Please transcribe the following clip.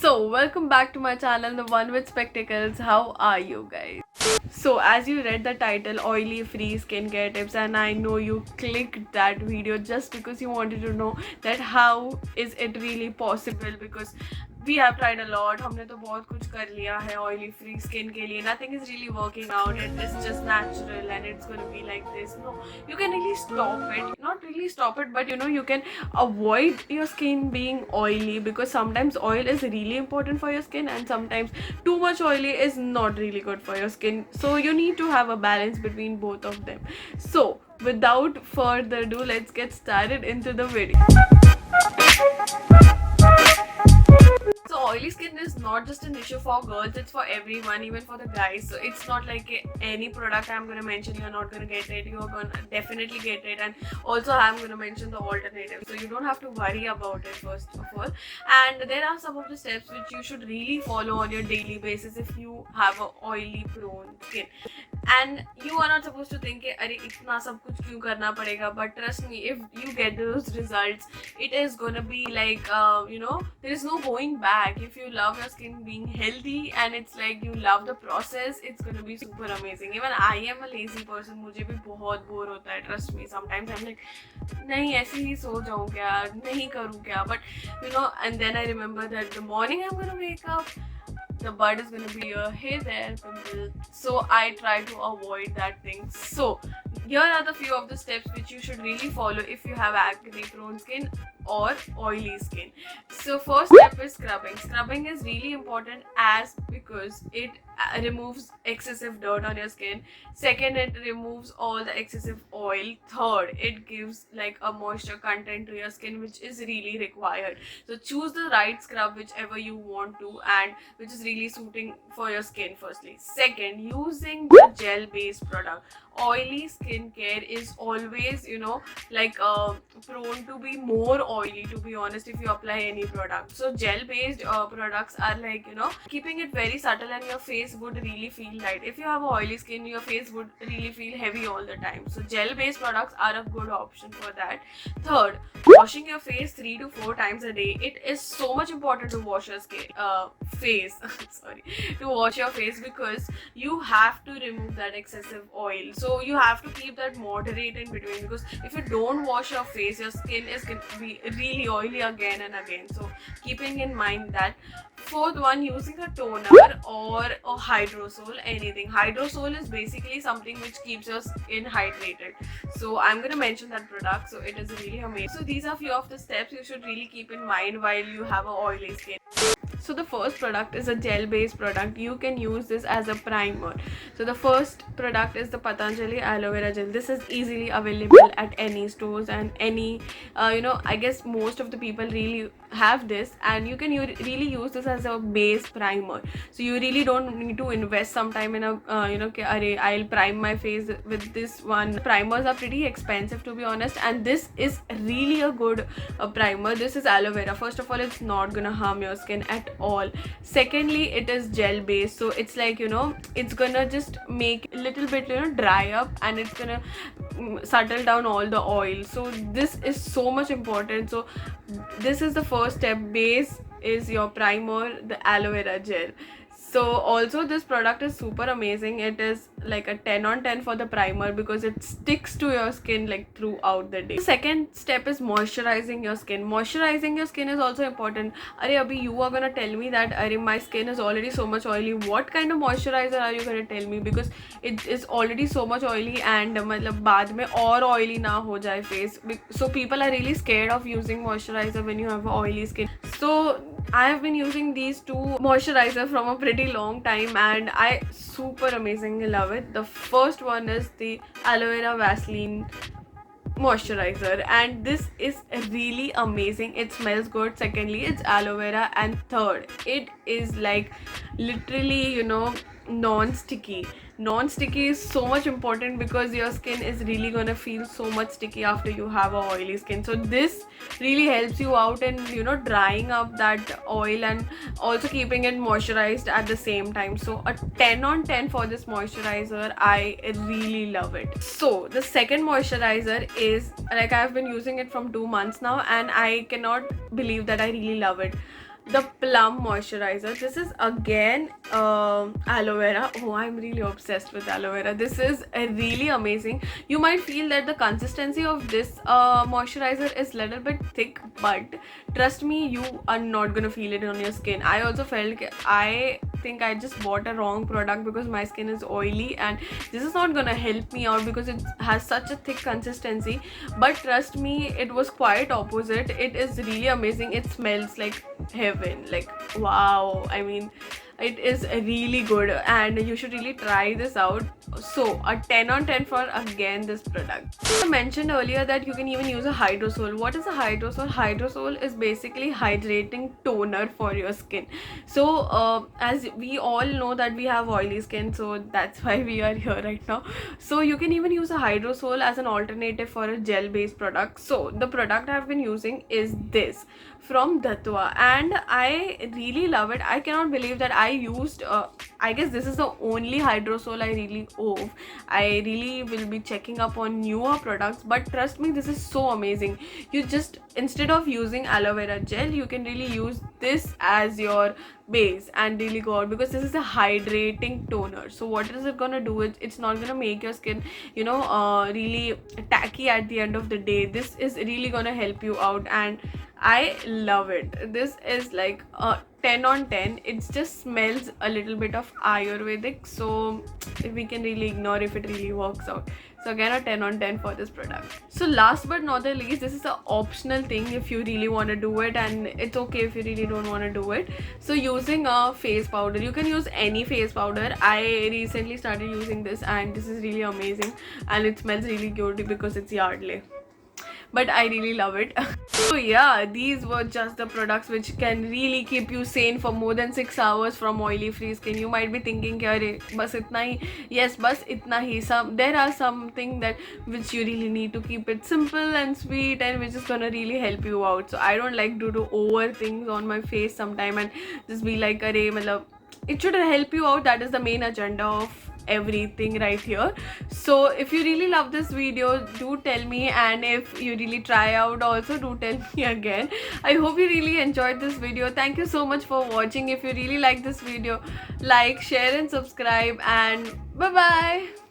So, welcome back to my channel, The One with Spectacles. How are you guys? So, as you read the title, Oily Free Skincare Tips, and I know you clicked that video just because you wanted to know that how is it really possible, because we have tried a lot. हमने तो बहुत कुछ कर लिया है oily free skin के लिए. Nothing is really working out. It is just natural and it's going to be like this. No, you can really stop it. Not really stop it, but you can avoid your skin being oily, because sometimes oil is really important for your skin and sometimes too much oily is not really good for your skin. So you need to have a balance between both of them. So without further ado, let's get started into the video. So oily skin is not just an issue for girls, it's for everyone, even for the guys. So it's not like any product I'm going to mention you're not going to get it. You're going to definitely get it, and also I'm going to mention the alternative, so you don't have to worry about it first of all. And there are some of the steps which you should really follow on your daily basis if you have a oily prone skin. And you are not supposed to think अरे इतना सब कुछ क्यों करना पड़ेगा, but trust me, if you get those results, it is gonna be like there is no going back. If you love your skin being healthy and it's like you love the process, it's gonna be super amazing. Even I am a lazy person, मुझे भी बहुत bore होता है, trust me. Sometimes I'm like नहीं ऐसे ही सो जाऊँ क्या, नहीं करूँ क्या, but and then I remember that the morning I'm gonna wake up, the bud is going to be a hey there pimple, so I try to avoid that thing. So here are the few of the steps which you should really follow if you have acne prone skin or oily skin. So first step is scrubbing. Scrubbing is really important as because it removes excessive dirt on your skin. Second, it removes all the excessive oil. Third, it gives like a moisture content to your skin, which is really required. So choose the right scrub whichever you want to and which is really suiting for your skin firstly. Second, using the gel based product. Oily skincare is always prone to be more oily, to be honest, if you apply any product. So gel based products are like keeping it very subtle, and your face would really feel light. If you have oily skin, your face would really feel heavy all the time, so gel based products are a good option for that. Third, washing your face 3 to 4 times a day. It is so much important to wash your face sorry, to wash your face, because you have to remove that excessive oil. So you have to keep that moderate in between, because if you don't wash your face, your skin is going to be really oily again and again. So keeping in mind that. Fourth one, using a toner or a hydrosol, anything. Hydrosol is basically something which keeps your skin hydrated, so I'm going to mention that product. So it is really amazing. So these are few of the steps you should really keep in mind while you have a oily skin. So the first product is a gel based product. You can use this as a primer. So the first product is the Patanjali aloe vera gel. This is easily available at any stores and any I guess most of the people really have this, and you can really use this as a base primer. So you really don't need to invest some time in a I'll prime my face with this one. Primers are pretty expensive, to be honest, and this is really a good primer. This is aloe vera. First of all, it's not gonna harm your skin at all. Secondly, it is gel based, so it's like it's gonna just make a little bit dry up, and it's gonna settle down all the oil. So this is so much important. So this is the first step. Base is your primer, the aloe vera gel. So also this product is super amazing. It is like a 10 on 10 for the primer, because it sticks to your skin like throughout the day. The second step is moisturizing your skin. Moisturizing your skin is also important. Abhi you are gonna tell me that my skin is already so much oily. What kind of moisturizer are you gonna tell me? Because it is already so much oily, and baad mein aur oily na ho jaye face. So people are really scared of using moisturizer when you have oily skin. So I have been using these two moisturizer from a pretty long time, and I super amazingly love it. The first one is the aloe vera Vaseline moisturizer, and this is really amazing. It smells good. Secondly, it's aloe vera, and third, it is like literally non-sticky. Non-sticky is so much important, because your skin is really gonna feel so much sticky after you have a oily skin. So this really helps you out in drying up that oil and also keeping it moisturized at the same time. So a 10 on 10 for this moisturizer. I really love it. So the second moisturizer is like I've been using it from 2 months now, and I cannot believe that I really love it. the Plum Moisturizer. This is again aloe vera. Oh, I'm really obsessed with aloe vera. This is really amazing. You might feel that the consistency of this moisturizer is little bit thick, but trust me, you are not gonna feel it on your skin. I also felt, I think I just bought a wrong product because my skin is oily, and this is not gonna help me out because it has such a thick consistency. But trust me, it was quite opposite. It is really amazing. It smells like heaven, like wow. I mean, it is really good and you should really try this out. So a 10 on 10 for again this product. I mentioned earlier that you can even use a hydrosol. What is a hydrosol? Hydrosol is basically hydrating toner for your skin. So as we all know that we have oily skin, so that's why we are here right now. So you can even use a hydrosol as an alternative for a gel based product. So the product I've been using is this from Datwa, and I really love it. I cannot believe that I used I guess this is the only hydrosol I really owe. I really will be checking up on newer products, but trust me, this is so amazing. You just, instead of using aloe vera gel, you can really use this as your base and really go out, because this is a hydrating toner. So what is it gonna do? It's not gonna make your skin, you know, really tacky at the end of the day. This is really gonna help you out, and I love it. This is like a 10 on 10. It just smells a little bit of Ayurvedic, so we can really ignore if it really works out. So again, a 10 on 10 for this product. So last but not the least, this is an optional thing if you really want to do it, and it's okay if you really don't want to do it. So using a face powder, you can use any face powder. I recently started using this and this is really amazing, and it smells really good because it's Yardley, but I really love it. So yeah, these were just the products which can really keep you sane for more than 6 hours from oily free skin. You might be thinking, bas itna hi. Yes, bas itna hi. There are something that which you really need to keep it simple and sweet, and which is gonna really help you out. So I don't like to do over things on my face sometime and just be like, it should help you out. That is the main agenda of everything right here. So if you really love this video, do tell me, and if you really try out also, do tell me again. I hope you really enjoyed this video. Thank you so much for watching. If you really like this video, like, share and subscribe, and bye bye.